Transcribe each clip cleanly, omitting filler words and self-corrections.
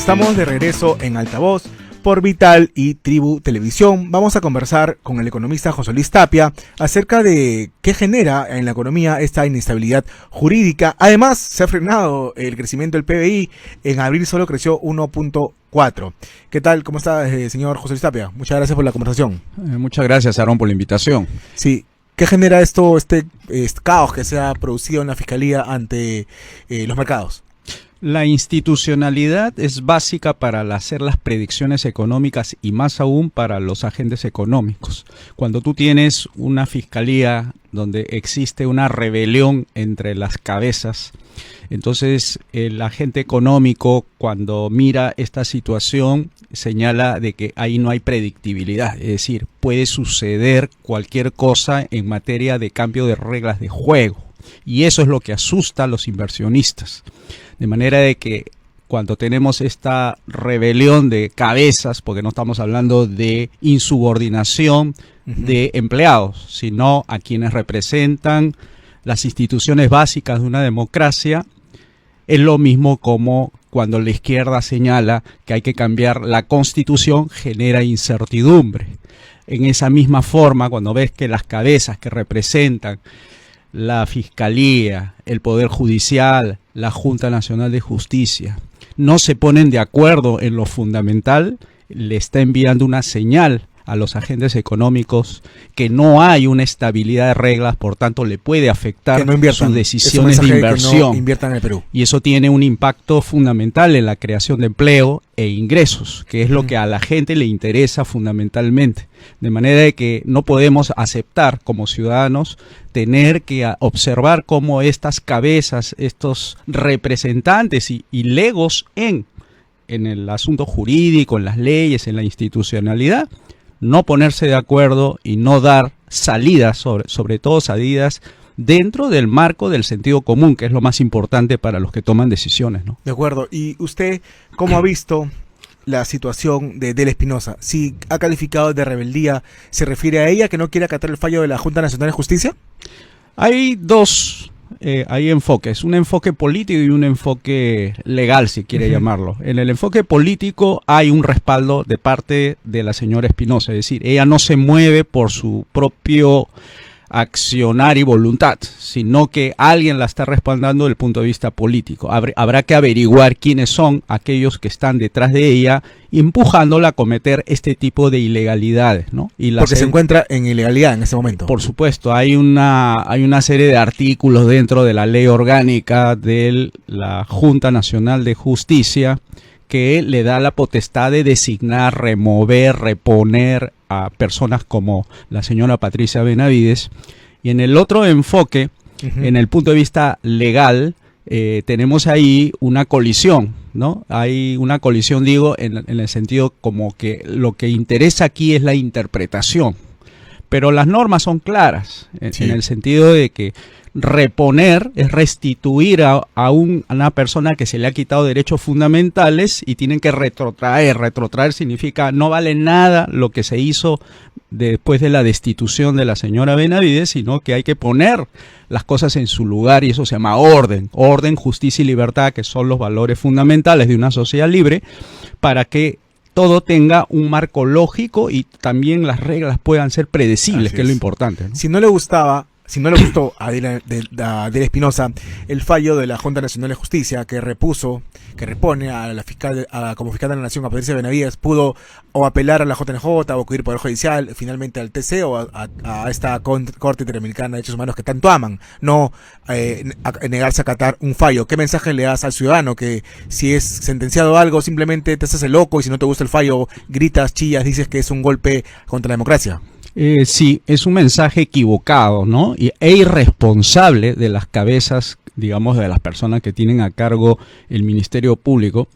Estamos de regreso en Altavoz por Vital y Tribu Televisión. Vamos a conversar con el economista José Luis Tapia acerca de qué genera en la economía esta inestabilidad jurídica. Además, se ha frenado el crecimiento del PBI. En abril solo creció 1.4. ¿Qué tal? ¿Cómo está, señor José Luis Tapia? Muchas gracias por la conversación. Muchas gracias, Aarón, por la invitación. Sí. ¿Qué genera esto, este caos que se ha producido en la Fiscalía ante los mercados? La institucionalidad es básica para hacer las predicciones económicas y más aún para los agentes económicos. Cuando tú tienes una fiscalía donde existe una rebelión entre las cabezas, entonces el agente económico, cuando mira esta situación, señala de que ahí no hay predictibilidad, es decir, puede suceder cualquier cosa en materia de cambio de reglas de juego. Y eso es lo que asusta a los inversionistas. De manera de que cuando tenemos esta rebelión de cabezas, porque no estamos hablando de insubordinación de empleados, sino a quienes representan las instituciones básicas de una democracia, es lo mismo como cuando la izquierda señala que hay que cambiar la Constitución, genera incertidumbre. En esa misma forma, cuando ves que las cabezas que representan la Fiscalía, el Poder Judicial, la Junta Nacional de Justicia, no se ponen de acuerdo en lo fundamental, le está enviando una señal a los agentes económicos que no hay una estabilidad de reglas, por tanto le puede afectar sus decisiones de inversión. Que no inviertan en el Perú. Y eso tiene un impacto fundamental en la creación de empleo e ingresos, que es lo que a la gente le interesa fundamentalmente. De manera de que no podemos aceptar como ciudadanos tener que observar cómo estas cabezas, estos representantes y legos en el asunto jurídico, en las leyes, en la institucionalidad, no ponerse de acuerdo y no dar salidas, sobre todo salidas dentro del marco del sentido común, que es lo más importante para los que toman decisiones, ¿no? De acuerdo. ¿Y usted cómo ha visto la situación de Del Espinosa? Si ha calificado de rebeldía, ¿se refiere a ella que no quiere acatar el fallo de la Junta Nacional de Justicia? Hay dos enfoques, un enfoque político y un enfoque legal, si quiere llamarlo. En el enfoque político hay un respaldo de parte de la señora Espinosa, es decir, ella no se mueve por su propio accionar y voluntad, sino que alguien la está respaldando desde el punto de vista político. Habrá que averiguar quiénes son aquellos que están detrás de ella, empujándola a cometer este tipo de ilegalidades, ¿no? Porque se encuentra en ilegalidad en ese momento. Por supuesto, hay una serie de artículos dentro de la ley orgánica de la Junta Nacional de Justicia que le da la potestad de designar, remover, reponer a personas como la señora Patricia Benavides. Y en el otro enfoque, en el punto de vista legal, tenemos ahí una colisión, ¿no? Hay una colisión, digo, en el sentido como que lo que interesa aquí es la interpretación. Pero las normas son claras, en el sentido de que reponer es restituir a una persona que se le ha quitado derechos fundamentales y tienen que retrotraer. Retrotraer significa no vale nada lo que se hizo después de la destitución de la señora Benavides, sino que hay que poner las cosas en su lugar y eso se llama orden. Orden, justicia y libertad, que son los valores fundamentales de una sociedad libre, para que todo tenga un marco lógico y también las reglas puedan ser predecibles, que es lo importante, ¿no? Si no le gustó a Del Espinosa el fallo de la Junta Nacional de Justicia que repone a la fiscal, como fiscal de la Nación, a Patricia Benavides, pudo o apelar a la JNJ o acudir al Poder Judicial, finalmente al TC o a esta Corte Interamericana de Derechos Humanos que tanto aman, no negarse a acatar un fallo. ¿Qué mensaje le das al ciudadano que si es sentenciado algo simplemente te haces el loco y si no te gusta el fallo gritas, chillas, dices que es un golpe contra la democracia? Sí, es un mensaje equivocado, ¿no? E irresponsable de las cabezas, digamos, de las personas que tienen a cargo el Ministerio Público,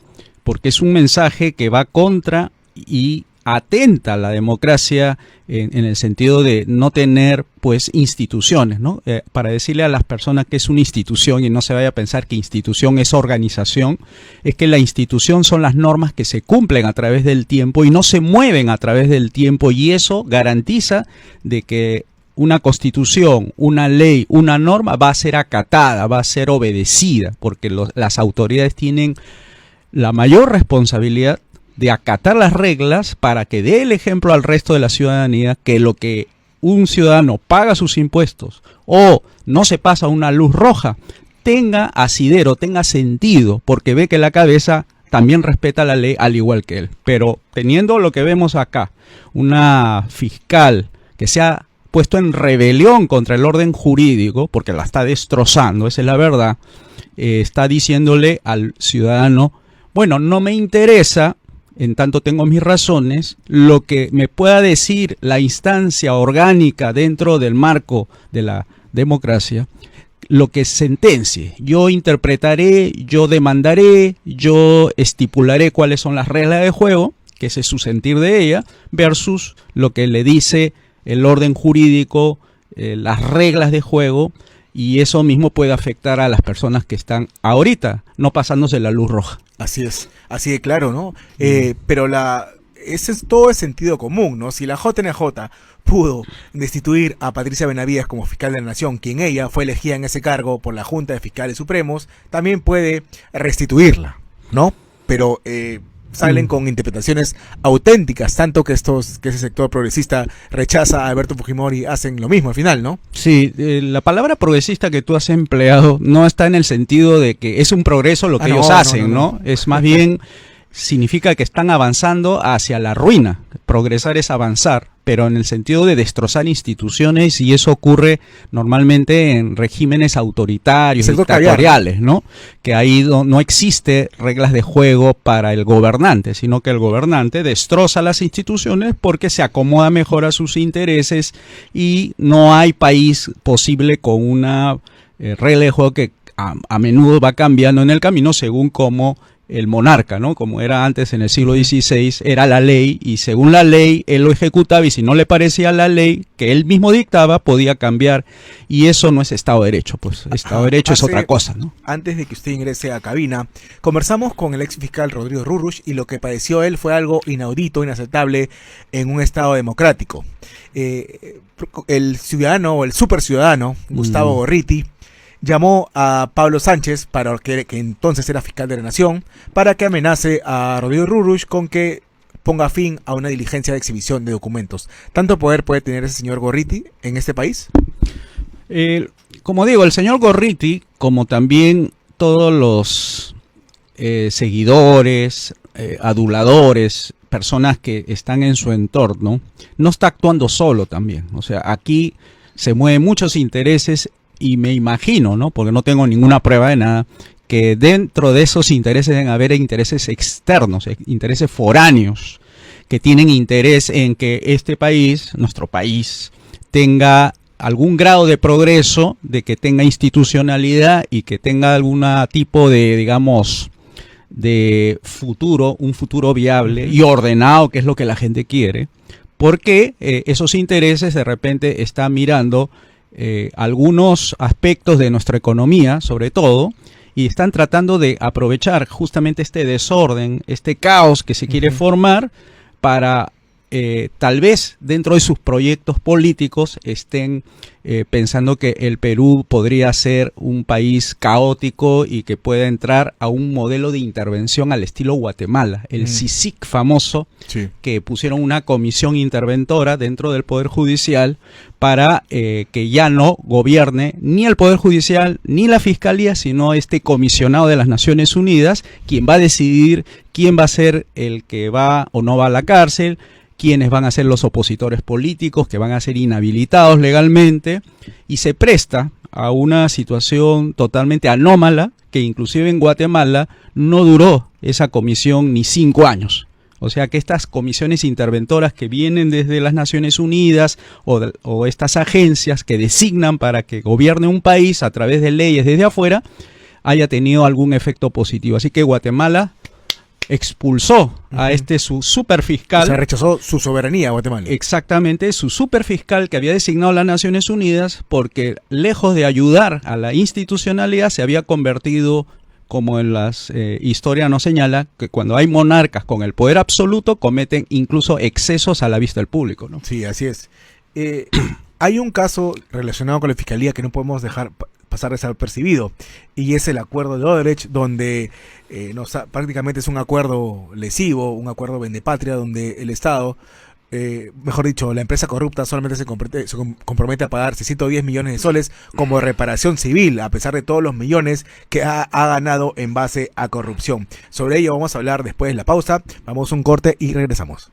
porque es un mensaje que va contra y atenta a la democracia en el sentido de no tener, pues, instituciones, ¿no? Para decirle a las personas que es una institución y no se vaya a pensar que institución es organización, es que la institución son las normas que se cumplen a través del tiempo y no se mueven a través del tiempo, y eso garantiza de que una constitución, una ley, una norma va a ser acatada, va a ser obedecida, porque las autoridades tienen la mayor responsabilidad de acatar las reglas para que dé el ejemplo al resto de la ciudadanía que lo que un ciudadano paga sus impuestos o no se pasa una luz roja tenga asidero, tenga sentido, porque ve que la cabeza también respeta la ley al igual que él. Pero teniendo lo que vemos acá, una fiscal que se ha puesto en rebelión contra el orden jurídico, porque la está destrozando, esa es la verdad, está diciéndole al ciudadano, bueno, no me interesa, en tanto tengo mis razones, lo que me pueda decir la instancia orgánica dentro del marco de la democracia, lo que sentencie. Yo interpretaré, yo demandaré, yo estipularé cuáles son las reglas de juego, que ese es su sentir de ella, versus lo que le dice el orden jurídico, las reglas de juego, y eso mismo puede afectar a las personas que están ahorita no pasándose la luz roja. Así es, así de claro, ¿no? Pero ese es todo el sentido común, ¿no? Si la JNJ pudo destituir a Patricia Benavides como fiscal de la Nación, quien ella fue elegida en ese cargo por la Junta de Fiscales Supremos, también puede restituirla, ¿no? Pero salen con interpretaciones auténticas, tanto que ese sector progresista rechaza a Alberto Fujimori, hacen lo mismo al final, ¿no? Sí, la palabra progresista que tú has empleado no está en el sentido de que es un progreso lo que ellos hacen, ¿no? Es más bien significa que están avanzando hacia la ruina. Progresar es avanzar, pero en el sentido de destrozar instituciones, y eso ocurre normalmente en regímenes autoritarios, dictatoriales, ¿no? Que ahí no existe reglas de juego para el gobernante, sino que el gobernante destroza las instituciones porque se acomoda mejor a sus intereses, y no hay país posible con una regla de juego que a menudo va cambiando en el camino según cómo el monarca, ¿no? Como era antes en el siglo XVI, era la ley, y según la ley él lo ejecutaba, y si no le parecía la ley que él mismo dictaba, podía cambiar, y eso no es Estado de Derecho, pues Estado de Derecho es otra cosa, ¿no? Antes de que usted ingrese a cabina, conversamos con el ex fiscal Rodrigo Rurush, y lo que padeció él fue algo inaudito, inaceptable en un Estado democrático. El ciudadano, o el super ciudadano, Gustavo Gorriti, llamó a Pablo Sánchez, que entonces era fiscal de la Nación, para que amenace a Rodrigo Rurush con que ponga fin a una diligencia de exhibición de documentos. ¿Tanto poder puede tener ese señor Gorriti en este país? Como digo, el señor Gorriti, como también todos los seguidores, aduladores, personas que están en su entorno, no está actuando solo también. O sea, aquí se mueven muchos intereses, y me imagino, ¿no? Porque no tengo ninguna prueba de nada, que dentro de esos intereses deben haber intereses externos, intereses foráneos, que tienen interés en que este país, nuestro país, tenga algún grado de progreso, de que tenga institucionalidad y que tenga algún tipo de, digamos, de futuro, un futuro viable y ordenado, que es lo que la gente quiere, porque esos intereses de repente están mirando algunos aspectos de nuestra economía, sobre todo, y están tratando de aprovechar justamente este desorden, este caos que se quiere formar, para tal vez dentro de sus proyectos políticos estén pensando que el Perú podría ser un país caótico y que pueda entrar a un modelo de intervención al estilo Guatemala, el CICIG famoso, sí, que pusieron una comisión interventora dentro del Poder Judicial para que ya no gobierne ni el Poder Judicial ni la Fiscalía, sino este comisionado de las Naciones Unidas, quien va a decidir quién va a ser el que va o no va a la cárcel, quiénes van a ser los opositores políticos que van a ser inhabilitados legalmente, y se presta a una situación totalmente anómala que inclusive en Guatemala no duró esa comisión ni 5 años. O sea que estas comisiones interventoras que vienen desde las Naciones Unidas o estas agencias que designan para que gobierne un país a través de leyes desde afuera, haya tenido algún efecto positivo. Así que Guatemala expulsó a su superfiscal. O sea, rechazó su soberanía, Guatemala. Exactamente, su superfiscal que había designado las Naciones Unidas, porque lejos de ayudar a la institucionalidad se había convertido, como en las historias nos señala, que cuando hay monarcas con el poder absoluto cometen incluso excesos a la vista del público, ¿no? Sí, así es. Hay un caso relacionado con la Fiscalía que no podemos dejar pasar desapercibido, y es el acuerdo de Odebrecht, donde prácticamente es un acuerdo lesivo, un acuerdo vendepatria, donde el Estado, mejor dicho, la empresa corrupta solamente se compromete a pagar 610 millones de soles como reparación civil, a pesar de todos los millones que ha ganado en base a corrupción. Sobre ello vamos a hablar después de la pausa. Vamos a un corte y regresamos.